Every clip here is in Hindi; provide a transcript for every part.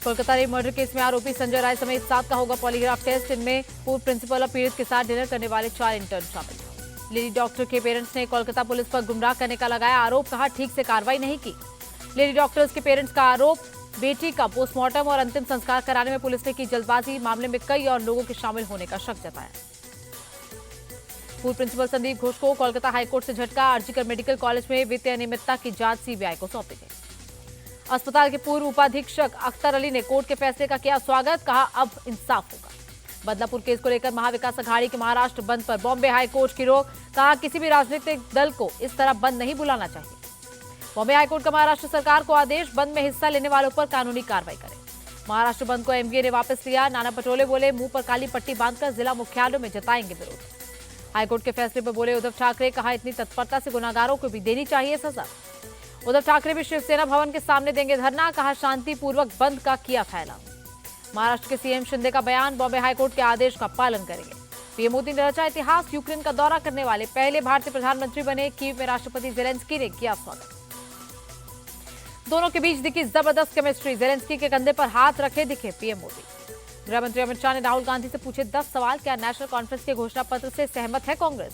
कोलकाता रेप मर्डर केस में आरोपी संजय राय समेत 7 का होगा पॉलीग्राफ टेस्ट। इनमें पूर्व प्रिंसिपल और पीड़ित के साथ डिनर करने वाले 4 इंटर्न शामिल। लेडी डॉक्टर के पेरेंट्स ने कोलकाता पुलिस पर गुमराह करने का लगाया आरोप, कहा ठीक से कार्रवाई नहीं की। लेडी डॉक्टर्स के पेरेंट्स का आरोप, बेटी का पोस्टमार्टम और अंतिम संस्कार कराने में पुलिस ने की जल्दबाजी, मामले में कई और लोगों के शामिल होने का शक जताया। पूर्व प्रिंसिपल संदीप घोष को कोलकाता हाईकोर्ट से झटका, आरजीकर मेडिकल कॉलेज में वित्तीय अनियमितता की जांच सीबीआई को सौंपी गई। अस्पताल के पूर्व उपाधीक्षक अख्तर अली ने कोर्ट के फैसले का किया स्वागत, कहा अब इंसाफ होगा। बदलापुर केस को लेकर महाविकास अघाड़ी के महाराष्ट्र बंद पर बॉम्बे हाईकोर्ट की रोक, कहा किसी भी राजनीतिक दल को इस तरह बंद नहीं बुलाना चाहिए। बॉम्बे हाईकोर्ट का महाराष्ट्र सरकार को आदेश, बंद में हिस्सा लेने वालों पर कानूनी कार्रवाई करें। महाराष्ट्र बंद को एमवीए ने वापस लिया, नाना पटोले बोले मुंह पर काली पट्टी बांधकर जिला मुख्यालयों में जताएंगे विरोध। हाईकोर्ट के फैसले पर बोले उद्धव ठाकरे, कहा इतनी तत्परता से गुनाहगारों को भी देनी चाहिए सजा। उद्धव ठाकरे भी शिवसेना भवन के सामने देंगे धरना, कहा शांतिपूर्वक बंद का किया फैला। महाराष्ट्र के सीएम शिंदे का बयान, बॉम्बे हाईकोर्ट के आदेश का पालन करेंगे। पीएम मोदी ने रचा इतिहास, यूक्रेन का दौरा करने वाले पहले भारतीय प्रधानमंत्री बने। कीव में राष्ट्रपति जेलेंस्की ने किया स्वागत। दोनों के बीच दिखी जबरदस्त केमिस्ट्री, जेलेंस्की के कंधे पर हाथ रखे दिखे पीएम मोदी। गृह मंत्री अमित शाह ने राहुल गांधी से पूछे 10 सवाल, क्या नेशनल कॉन्फ्रेंस के घोषणा पत्र से सहमत है कांग्रेस?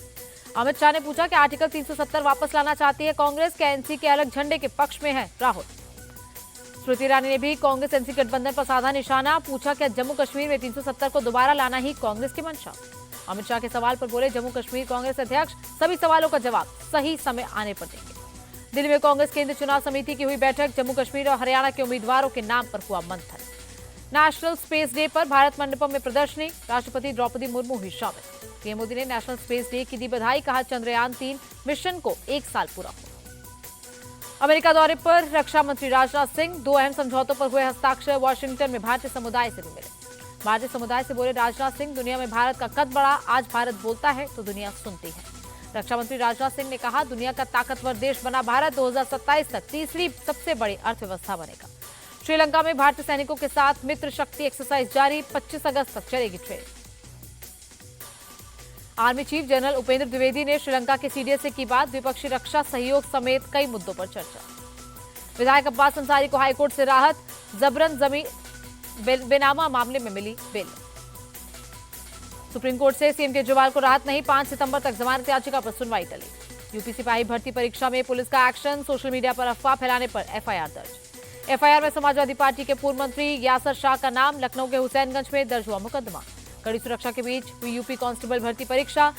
अमित शाह ने पूछा कि आर्टिकल 370 वापस लाना चाहती है कांग्रेस, क्या एनसी के अलग झंडे के पक्ष में है राहुल? स्मृति ईरानी ने भी कांग्रेस एनसी गठबंधन पर साधा निशाना, पूछा क्या जम्मू कश्मीर में 370 को दोबारा लाना ही कांग्रेस की मंशा? अमित शाह के सवाल पर बोले जम्मू कश्मीर कांग्रेस अध्यक्ष सभी सवालों का जवाब सही समय आने पर देंगे। दिल्ली में कांग्रेस केंद्रीय चुनाव समिति की हुई बैठक, जम्मू कश्मीर और हरियाणा के उम्मीदवारों के नाम पर हुआ मंथन। नेशनल स्पेस डे पर भारत मंडपम में प्रदर्शनी, राष्ट्रपति द्रौपदी मुर्मू हुई शामिल। पीएम मोदी ने नेशनल स्पेस डे की दी बधाई, कहा चंद्रयान 3 मिशन को 1 साल पूरा हुआ। अमेरिका दौरे पर रक्षा मंत्री राजनाथ सिंह, 2 अहम समझौतों पर हुए हस्ताक्षर। वॉशिंगटन में भारतीय समुदाय से भी मिले। भारतीय समुदाय से बोले राजनाथ सिंह, दुनिया में भारत का कद बढ़ा, आज भारत बोलता है तो दुनिया सुनती है। रक्षा मंत्री राजनाथ सिंह ने कहा दुनिया का ताकतवर देश बना भारत 2027 तक तीसरी सबसे बड़ी अर्थव्यवस्था बनेगा। श्रीलंका में भारतीय सैनिकों के साथ मित्र शक्ति एक्सरसाइज जारी, 25 अगस्त तक चलेगी train. Army chief general Upendra Dwivedi ने श्रीलंका के सीडीएस से की बात, द्विपक्षीय रक्षा सहयोग समेत कई मुद्दों पर चर्चा। विधायक अब्बास अंसारी को हाईकोर्ट से राहत, जबरन जमीन बेनामा मामले में मिली बेल। सुप्रीम कोर्ट से सीएम केजरीवाल को राहत नहीं, 5 सितंबर तक जमानत याचिका पर सुनवाई टली। यूपी सिपाही भर्ती परीक्षा में पुलिस का एक्शन, सोशल मीडिया पर अफवाह फैलाने पर एफआईआर दर्ज। एफआईआर में समाजवादी पार्टी के पूर्व मंत्री यासर शाह का नाम, लखनऊ के हुसैनगंज में दर्ज हुआ मुकदमा। कड़ी सुरक्षा के बीच हुई यूपी कांस्टेबल भर्ती परीक्षा,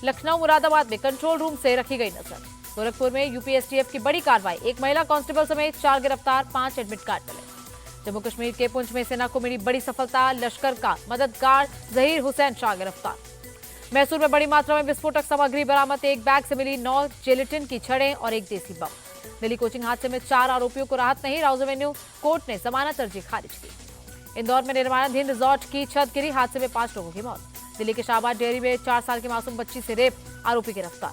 लखनऊ मुरादाबाद में कंट्रोल रूम से रखी गई नजर। गोरखपुर में यूपी एसटीएफ की बड़ी कार्रवाई, 1 महिला कांस्टेबल समेत 4 गिरफ्तार, 5 एडमिट कार्ड मिले। जम्मू कश्मीर के पुंछ में सेना को मिली बड़ी सफलता, लश्कर का मददगार जहीर हुसैन शाह गिरफ्तार। मैसूर में बड़ी मात्रा में विस्फोटक सामग्री बरामद, 1 बैग से मिली 9 जेलेटिन की छड़ें और 1 देसी बम। दिल्ली कोचिंग हादसे में 4 आरोपियों को राहत नहीं, राउज एवेन्यू कोर्ट ने जमानत अर्जी खारिज की। इंदौर में निर्माणाधीन रिजॉर्ट की छत गिरी, हादसे में 5 लोगों की मौत। दिल्ली के शाहबाद डेयरी में 4 साल की मासूम बच्ची से रेप, आरोपी गिरफ्तार।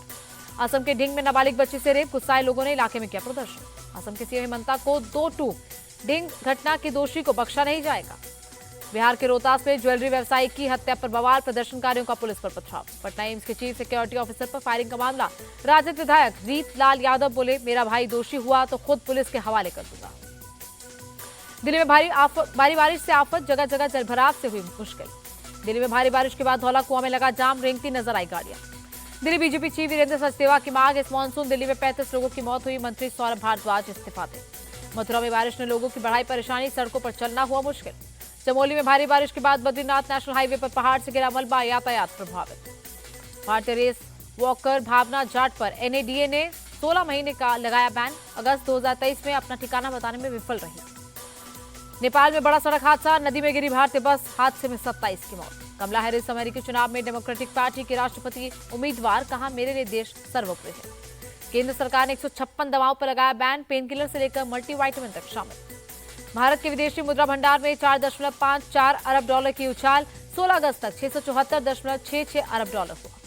असम के ढिंग में नाबालिग बच्ची से रेप, गुस्साए लोगों ने इलाके में किया प्रदर्शन। असम के सीएम हिमंता को 2 टूक, ढिंग घटना के दोषी को बख्शा नहीं जाएगा। बिहार के रोहतास में ज्वेलरी व्यवसायी की हत्या पर बवाल, प्रदर्शनकारियों का पुलिस पर पथराव। पटना एम्स के चीफ सिक्योरिटी ऑफिसर पर फायरिंग का मामला, राजद विधायक रीत लाल यादव बोले मेरा भाई दोषी हुआ तो खुद पुलिस के हवाले कर दूंगा। दिल्ली में भारी बारिश से आफत, जगह जगह जलभराव से हुई मुश्किल। दिल्ली में भारी बारिश के बाद धौला कुआं में लगा जाम, रेंगती नजर आई गाड़ियां। दिल्ली बीजेपी चीफ वीरेंद्र सचदेवा की मांग, इस मानसून दिल्ली में 35 लोगों की मौत हुई, मंत्री सौरभ भारद्वाज इस्तीफा दें। मथुरा में बारिश ने लोगों की बढ़ाई परेशानी, सड़कों पर चलना हुआ मुश्किल। चमोली में भारी बारिश के बाद बद्रीनाथ नेशनल हाईवे पर पहाड़ से गिरा मलबा, यातायात प्रभावित। भारतीय रेस वॉकर भावना जाट पर एनएडीए ने 16 महीने का लगाया बैन, अगस्त 2023 में अपना ठिकाना बताने में विफल रही। नेपाल में बड़ा सड़क हादसा, नदी में गिरी भारतीय बस, हादसे में 27 की मौत। कमला हैरिस अमेरिकी चुनाव में डेमोक्रेटिक पार्टी की राष्ट्रपति उम्मीदवार, कहा मेरे लिए देश सर्वोपरि है। केंद्र सरकार ने 156 दवाओं पर लगाया बैन, पेन किलर से लेकर मल्टीविटामिन तक शामिल। भारत के विदेशी मुद्रा भंडार में $4.54 अरब की उछाल, 16 अगस्त तक $674.66 अरब हुआ।